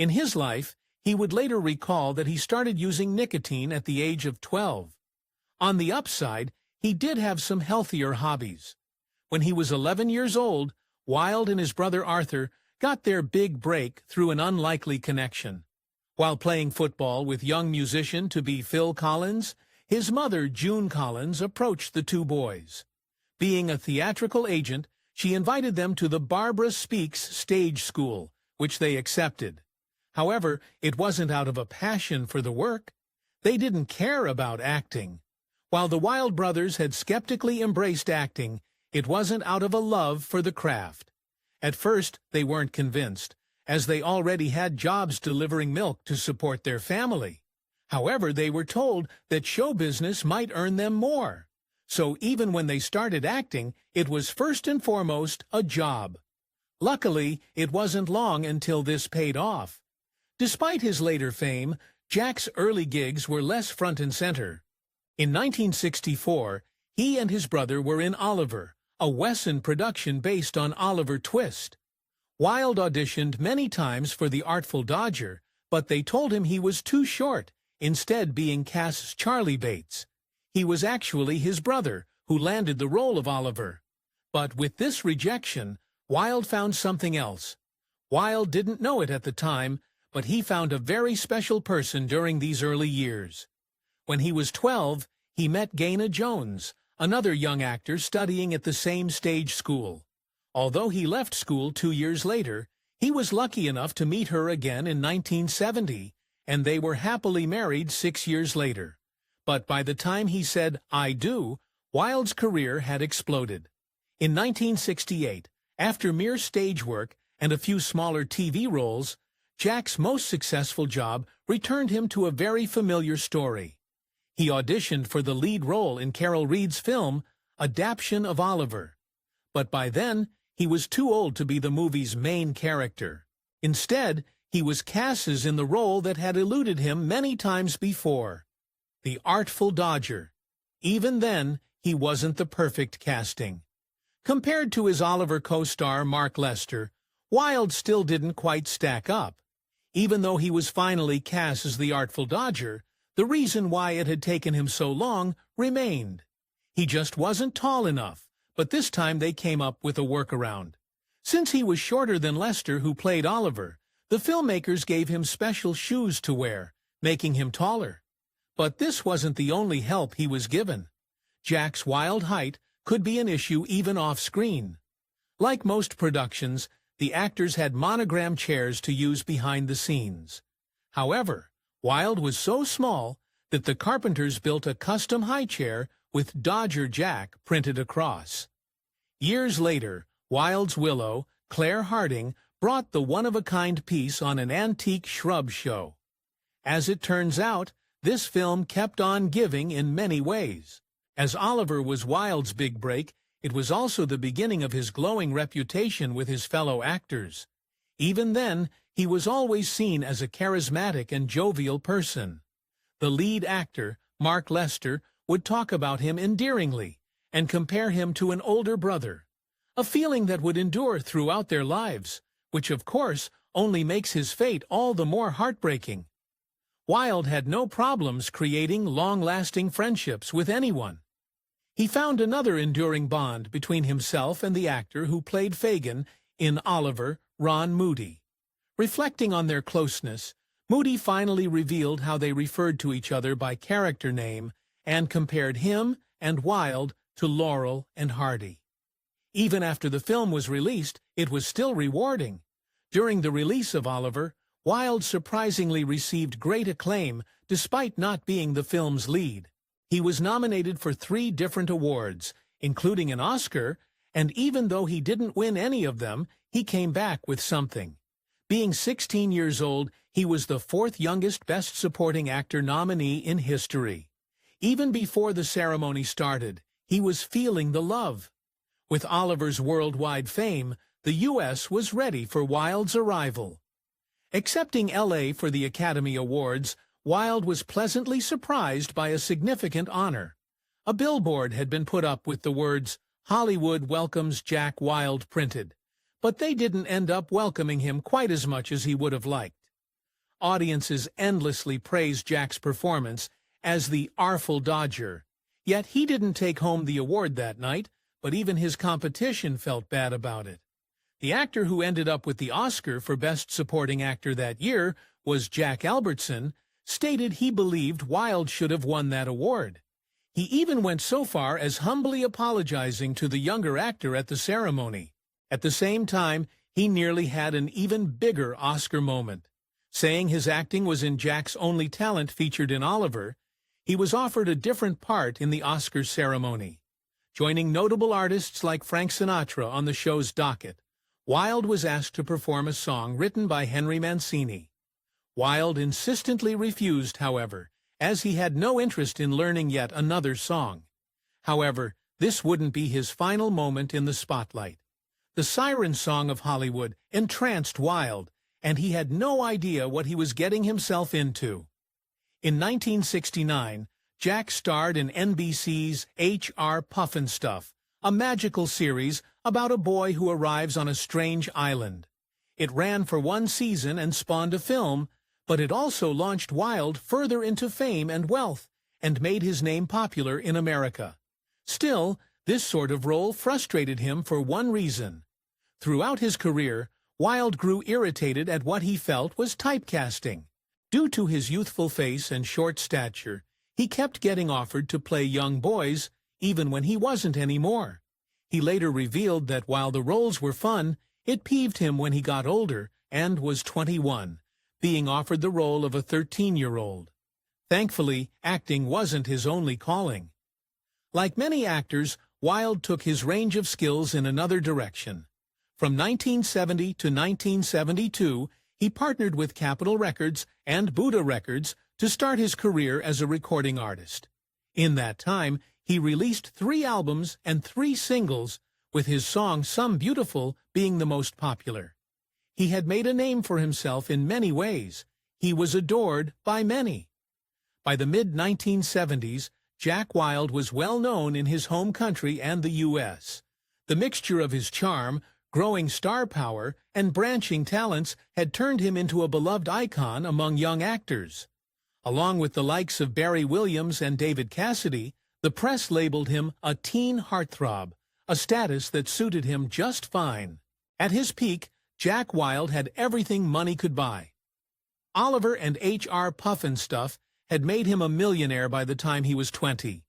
In his life, he would later recall that he started using nicotine at the age of 12. On the upside, he did have some healthier hobbies. When he was 11 years old, Wilde and his brother Arthur got their big break through an unlikely connection. While playing football with young musician to be Phil Collins, his mother, June Collins, approached the two boys. Being a theatrical agent, she invited them to the Barbara Speaks stage school, which they accepted. However, it wasn't out of a passion for the work. They didn't care about acting. While the Wilde brothers had skeptically embraced acting, it wasn't out of a love for the craft. At first, they weren't convinced, as they already had jobs delivering milk to support their family. However, they were told that show business might earn them more. So even when they started acting, it was first and foremost a job. Luckily, it wasn't long until this paid off. Despite his later fame, Jack's early gigs were less front and center. In 1964, he and his brother were in Oliver, a Wesson production based on Oliver Twist. Wilde auditioned many times for the Artful Dodger, but they told him he was too short, instead being cast as Charlie Bates. He was actually his brother, who landed the role of Oliver. But with this rejection, Wilde found something else. Wilde didn't know it at the time, but he found a very special person during these early years. When he was 12, he met Gaina Jones, another young actor studying at the same stage school. Although he left school 2 years later, he was lucky enough to meet her again in 1970, and they were happily married 6 years later. But by the time he said, "I do," Wilde's career had exploded. In 1968, after mere stage work and a few smaller TV roles, Jack's most successful job returned him to a very familiar story. He auditioned for the lead role in Carol Reed's film, adaptation of Oliver. But by then, he was too old to be the movie's main character. Instead, he was cast as in the role that had eluded him many times before, the Artful Dodger. Even then, he wasn't the perfect casting. Compared to his Oliver co-star Mark Lester, Wilde still didn't quite stack up. Even though he was finally cast as the Artful Dodger, the reason why it had taken him so long remained. He just wasn't tall enough, but this time they came up with a workaround. Since he was shorter than Lester, who played Oliver, the filmmakers gave him special shoes to wear, making him taller. But this wasn't the only help he was given. Jack's wild height could be an issue even off-screen. Like most productions, the actors had monogram chairs to use behind the scenes. However, Wilde was so small that the carpenters built a custom high chair with Dodger Jack printed across. Years later, Wilde's Willow, Claire Harding, brought the one-of-a-kind piece on an antique shrub show. As it turns out, this film kept on giving in many ways. As Oliver was Wilde's big break, it was also the beginning of his glowing reputation with his fellow actors. Even then, he was always seen as a charismatic and jovial person. The lead actor, Mark Lester, would talk about him endearingly and compare him to an older brother, a feeling that would endure throughout their lives, which of course only makes his fate all the more heartbreaking. Wilde had no problems creating long-lasting friendships with anyone. He found another enduring bond between himself and the actor who played Fagin in Oliver, Ron Moody. Reflecting on their closeness, Moody finally revealed how they referred to each other by character name and compared him and Wilde to Laurel and Hardy. Even after the film was released, it was still rewarding. During the release of Oliver, Wilde surprisingly received great acclaim despite not being the film's lead. He was nominated for 3 different awards, including an Oscar, and even though he didn't win any of them, he came back with something. Being 16 years old, he was the 4th youngest Best Supporting Actor nominee in history. Even before the ceremony started, he was feeling the love. With Oliver's worldwide fame, the U.S. was ready for Wilde's arrival. Accepting L.A. for the Academy Awards, Wilde was pleasantly surprised by a significant honor. A billboard had been put up with the words, "Hollywood welcomes Jack Wilde" printed, but they didn't end up welcoming him quite as much as he would have liked. audiences endlessly praised Jack's performance as the Artful Dodger. Yet he didn't take home the award that night, but even his competition felt bad about it. The actor who ended up with the Oscar for Best Supporting Actor that year was Jack Albertson, stated he believed Wilde should have won that award. He even went so far as humbly apologizing to the younger actor at the ceremony. At the same time, he nearly had an even bigger Oscar moment. Saying his acting was in Jack's only talent featured in Oliver, he was offered a different part in the Oscar ceremony. Joining notable artists like Frank Sinatra on the show's docket, Wilde was asked to perform a song written by Henry Mancini. Wilde insistently refused, however, as he had no interest in learning yet another song. However, this wouldn't be his final moment in the spotlight. The siren song of Hollywood entranced Wilde, and he had no idea what he was getting himself into. In 1969, Jack starred in NBC's H.R. Pufnstuf, a magical series about a boy who arrives on a strange island. It ran for one season and spawned a film, but it also launched Wilde further into fame and wealth and made his name popular in America. Still, this sort of role frustrated him for one reason. Throughout his career, Wilde grew irritated at what he felt was typecasting. Due to his youthful face and short stature, he kept getting offered to play young boys, even when he wasn't anymore. He later revealed that while the roles were fun, it peeved him when he got older and was 21, being offered the role of a 13-year-old. Thankfully, acting wasn't his only calling. Like many actors, Wilde took his range of skills in another direction. From 1970 to 1972, he partnered with Capitol Records and Buddha Records to start his career as a recording artist. In that time, he released 3 albums and 3 singles, with his song Some Beautiful being the most popular. He had made a name for himself in many ways. He was adored by many. By the mid-1970s, Jack Wilde was well known in his home country and the U.S. The mixture of his charm, growing star power, and branching talents had turned him into a beloved icon among young actors. Along with the likes of Barry Williams and David Cassidy, the press labeled him a teen heartthrob, a status that suited him just fine. At his peak, Jack Wilde had everything money could buy. Oliver and H.R. Pufnstuf had made him a millionaire by the time he was 20.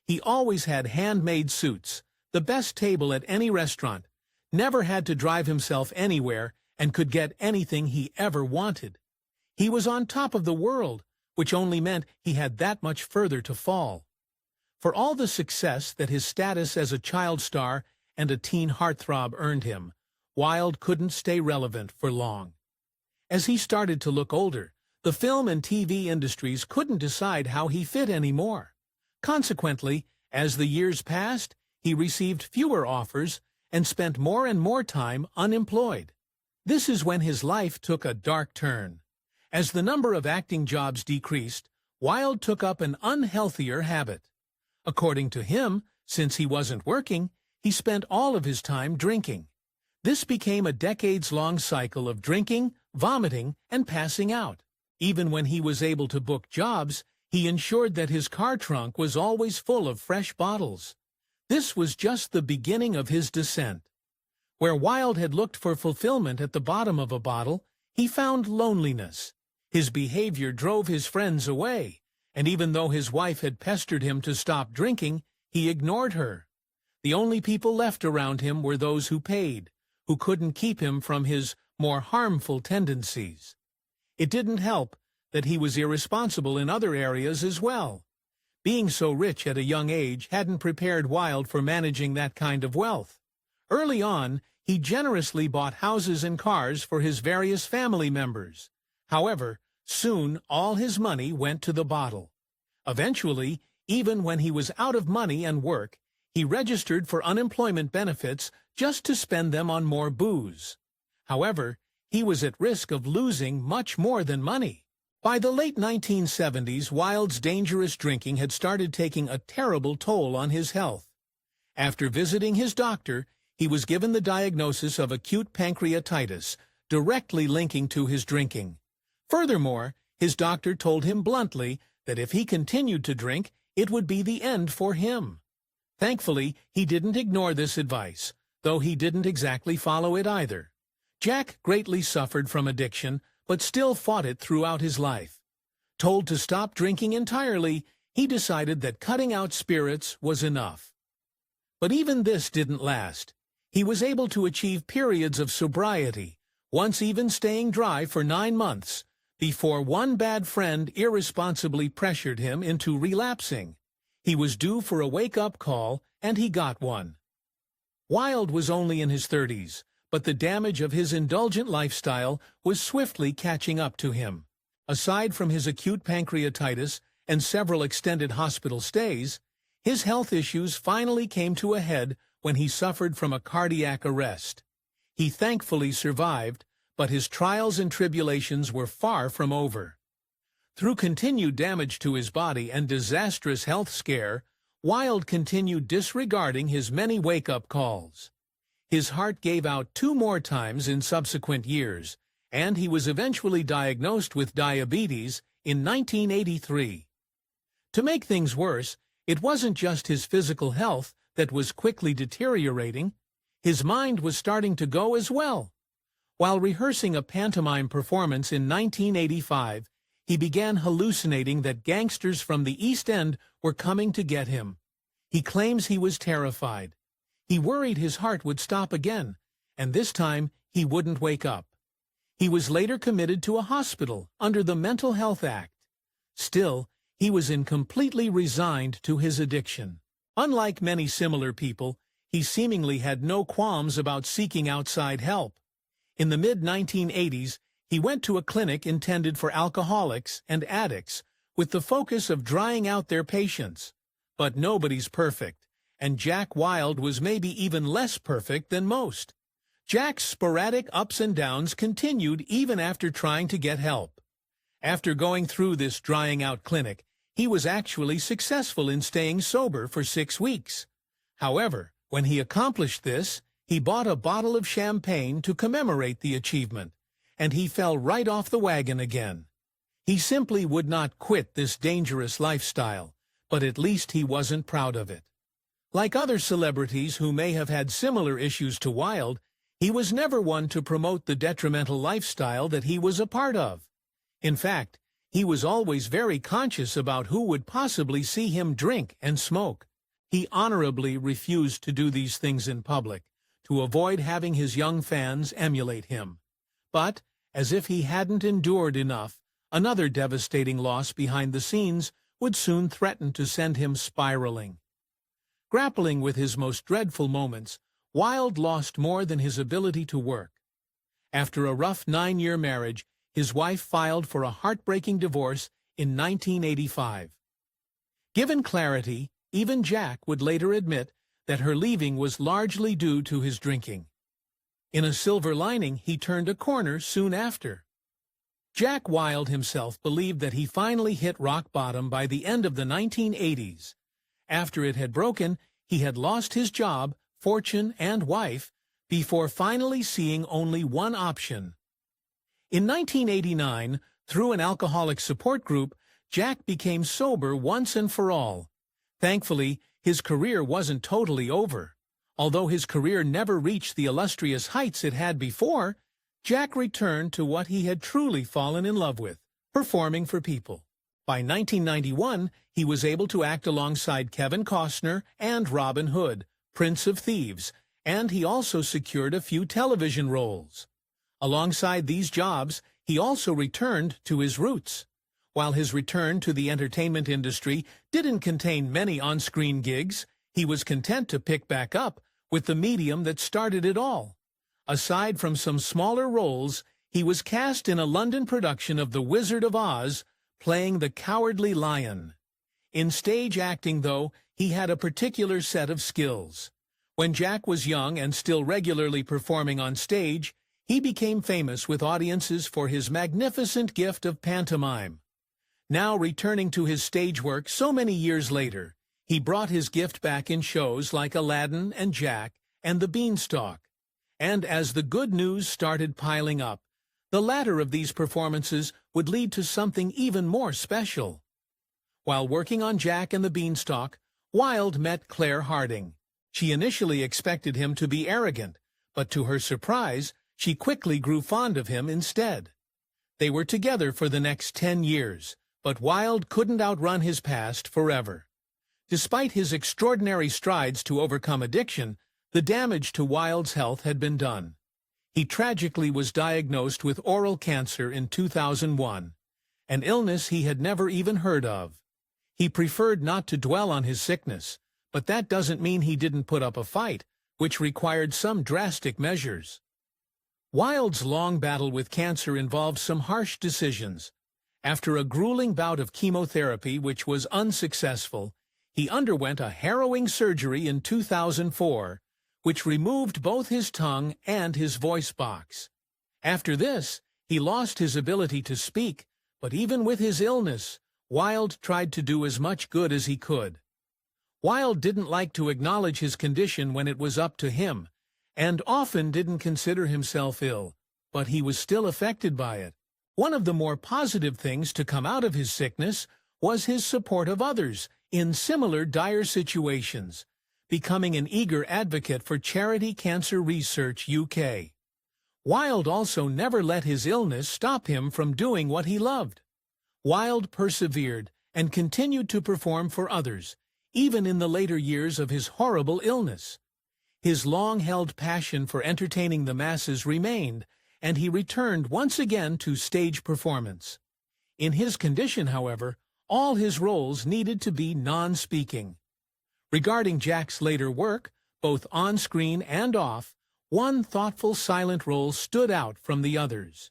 He always had handmade suits, the best table at any restaurant, never had to drive himself anywhere, and could get anything he ever wanted. He was on top of the world, which only meant he had that much further to fall. For all the success that his status as a child star and a teen heartthrob earned him, Wilde couldn't stay relevant for long. As he started to look older, the film and TV industries couldn't decide how he fit anymore. Consequently, as the years passed, he received fewer offers and spent more and more time unemployed. This is when his life took a dark turn. As the number of acting jobs decreased, Wilde took up an unhealthier habit. According to him, since he wasn't working, he spent all of his time drinking. This became a decades-long cycle of drinking, vomiting, and passing out. Even when he was able to book jobs, he ensured that his car trunk was always full of fresh bottles. This was just the beginning of his descent. Where Wilde had looked for fulfillment at the bottom of a bottle, he found loneliness. His behavior drove his friends away, and even though his wife had pestered him to stop drinking, he ignored her. The only people left around him were those who paid, who couldn't keep him from his more harmful tendencies. It didn't help that he was irresponsible in other areas as well. Being so rich at a young age hadn't prepared Wilde for managing that kind of wealth. Early on, he generously bought houses and cars for his various family members. However, soon all his money went to the bottle. Eventually, even when he was out of money and work, he registered for unemployment benefits just to spend them on more booze. However, he was at risk of losing much more than money. By the late 1970s, Wilde's dangerous drinking had started taking a terrible toll on his health. After visiting his doctor, he was given the diagnosis of acute pancreatitis, directly linking to his drinking. Furthermore, his doctor told him bluntly that if he continued to drink, it would be the end for him. Thankfully, he didn't ignore this advice, though he didn't exactly follow it either. Jack greatly suffered from addiction, but still fought it throughout his life. Told to stop drinking entirely, he decided that cutting out spirits was enough. But even this didn't last. He was able to achieve periods of sobriety, once even staying dry for 9 months, before one bad friend irresponsibly pressured him into relapsing. He was due for a wake-up call, and he got one. Wilde was only in his 30s, but the damage of his indulgent lifestyle was swiftly catching up to him. Aside from his acute pancreatitis and several extended hospital stays, his health issues finally came to a head when he suffered from a cardiac arrest. He thankfully survived, but his trials and tribulations were far from over. Through continued damage to his body and disastrous health scare, Wilde continued disregarding his many wake-up calls. His heart gave out 2 more times in subsequent years, and he was eventually diagnosed with diabetes in 1983. To make things worse, it wasn't just his physical health that was quickly deteriorating. His mind was starting to go as well. While rehearsing a pantomime performance in 1985, he began hallucinating that gangsters from the East End were coming to get him. He claims he was terrified. He worried his heart would stop again, and this time he wouldn't wake up. He was later committed to a hospital under the Mental Health Act. Still, he was completely resigned to his addiction. Unlike many similar people, he seemingly had no qualms about seeking outside help. In the mid-1980s, he went to a clinic intended for alcoholics and addicts with the focus of drying out their patients. But nobody's perfect, and Jack Wilde was maybe even less perfect than most. Jack's sporadic ups and downs continued even after trying to get help. After going through this drying out clinic, he was actually successful in staying sober for 6 weeks. However, when he accomplished this, he bought a bottle of champagne to commemorate the achievement, and he fell right off the wagon again. He simply would not quit this dangerous lifestyle, but at least he wasn't proud of it. Like other celebrities who may have had similar issues to Wilde, he was never one to promote the detrimental lifestyle that he was a part of. In fact, he was always very conscious about who would possibly see him drink and smoke. He honorably refused to do these things in public, to avoid having his young fans emulate him. But, as if he hadn't endured enough, another devastating loss behind the scenes would soon threaten to send him spiraling. Grappling with his most dreadful moments, Wilde lost more than his ability to work. After a rough 9-year marriage, his wife filed for a heartbreaking divorce in 1985. Given clarity, even Jack would later admit that her leaving was largely due to his drinking. In a silver lining, he turned a corner soon after. Jack Wilde himself believed that he finally hit rock bottom by the end of the 1980s. After it had broken, he had lost his job, fortune, and wife, before finally seeing only one option. In 1989, through an alcoholic support group, Jack became sober once and for all. Thankfully, his career wasn't totally over. Although his career never reached the illustrious heights it had before, Jack returned to what he had truly fallen in love with, performing for people. By 1991, he was able to act alongside Kevin Costner and Robin Hood, Prince of Thieves, and he also secured a few television roles. Alongside these jobs, he also returned to his roots. While his return to the entertainment industry didn't contain many on-screen gigs, he was content to pick back up with the medium that started it all. Aside from some smaller roles, he was cast in a London production of The Wizard of Oz, playing the Cowardly Lion. In stage acting, though, he had a particular set of skills. When Jack was young and still regularly performing on stage, he became famous with audiences for his magnificent gift of pantomime. Now returning to his stage work so many years later, he brought his gift back in shows like Aladdin and Jack and the Beanstalk. And as the good news started piling up, The latter of these performances would lead to something even more special. While working on Jack and the Beanstalk, Wilde met Claire Harding. She initially expected him to be arrogant, but to her surprise, she quickly grew fond of him instead. They were together for the next 10 years, but Wilde couldn't outrun his past forever. Despite his extraordinary strides to overcome addiction, the damage to Wilde's health had been done. He tragically was diagnosed with oral cancer in 2001, an illness he had never even heard of. He preferred not to dwell on his sickness, but that doesn't mean he didn't put up a fight, which required some drastic measures. Wilde's long battle with cancer involved some harsh decisions. After a grueling bout of chemotherapy which was unsuccessful, he underwent a harrowing surgery in 2004, which removed both his tongue and his voice box. After this, he lost his ability to speak, but even with his illness, Wilde tried to do as much good as he could. Wilde didn't like to acknowledge his condition when it was up to him, and often didn't consider himself ill, but he was still affected by it. One of the more positive things to come out of his sickness was his support of others in similar dire situations, becoming an eager advocate for Charity Cancer Research UK. Wilde also never let his illness stop him from doing what he loved. Wilde persevered and continued to perform for others, even in the later years of his horrible illness. His long-held passion for entertaining the masses remained, and he returned once again to stage performance. In his condition, however, all his roles needed to be non-speaking. Regarding Jack's later work, both on-screen and off, one thoughtful silent role stood out from the others.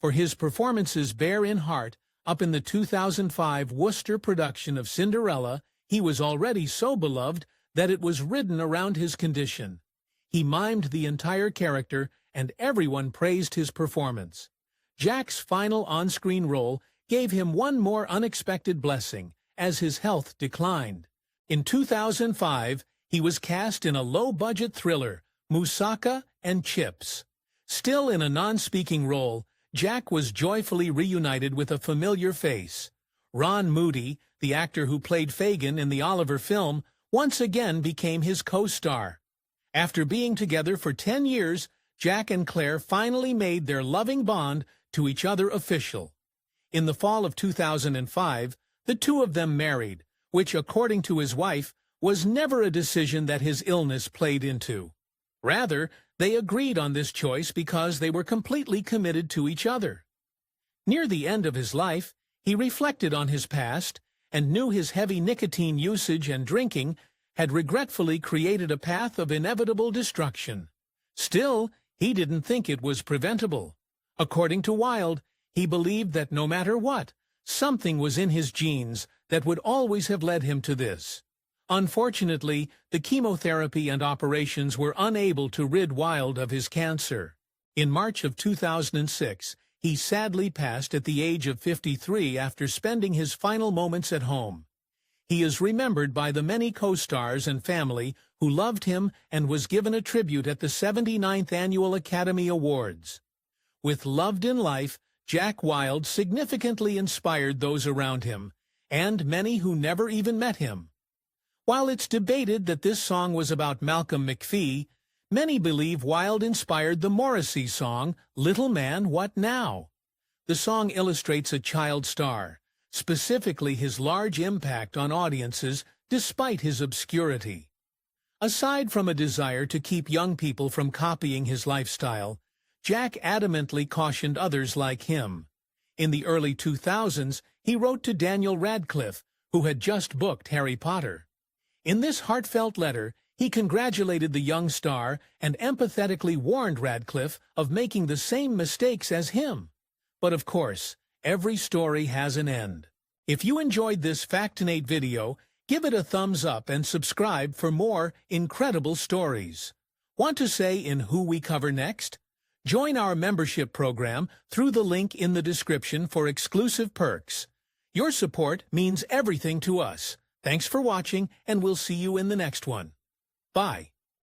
For his performances Bear in Heart, up in the 2005 Worcester production of Cinderella, he was already so beloved that it was written around his condition. He mimed the entire character, and everyone praised his performance. Jack's final on-screen role gave him one more unexpected blessing, as his health declined. In 2005, he was cast in a low-budget thriller, Moussaka and Chips. Still in a non-speaking role, Jack was joyfully reunited with a familiar face. Ron Moody, the actor who played Fagin in the Oliver film, once again became his co-star. After being together for 10 years, Jack and Claire finally made their loving bond to each other official. In the fall of 2005, the two of them married, which, according to his wife, was never a decision that his illness played into. Rather, they agreed on this choice because they were completely committed to each other. Near the end of his life, he reflected on his past and knew his heavy nicotine usage and drinking had regretfully created a path of inevitable destruction. Still, he didn't think it was preventable. According to Wilde, he believed that no matter what, something was in his genes that would always have led him to this. Unfortunately, the chemotherapy and operations were unable to rid Wilde of his cancer. In March of 2006, he sadly passed at the age of 53 after spending his final moments at home. He is remembered by the many co-stars and family who loved him and was given a tribute at the 79th Annual Academy Awards. With Loved in Life, Jack Wilde significantly inspired those around him, and many who never even met him. While it's debated that this song was about Malcolm McPhee, many believe Wilde inspired the Morrissey song, Little Man, What Now? The song illustrates a child star, specifically his large impact on audiences despite his obscurity. Aside from a desire to keep young people from copying his lifestyle, Jack adamantly cautioned others like him. In the early 2000s, he wrote to Daniel Radcliffe, who had just booked Harry Potter. In this heartfelt letter, he congratulated the young star and empathetically warned Radcliffe of making the same mistakes as him. But of course, every story has an end. If you enjoyed this Factinate video, give it a thumbs up and subscribe for more incredible stories. Want to say in who we cover next? Join our membership program through the link in the description for exclusive perks. Your support means everything to us. Thanks for watching, and we'll see you in the next one. Bye.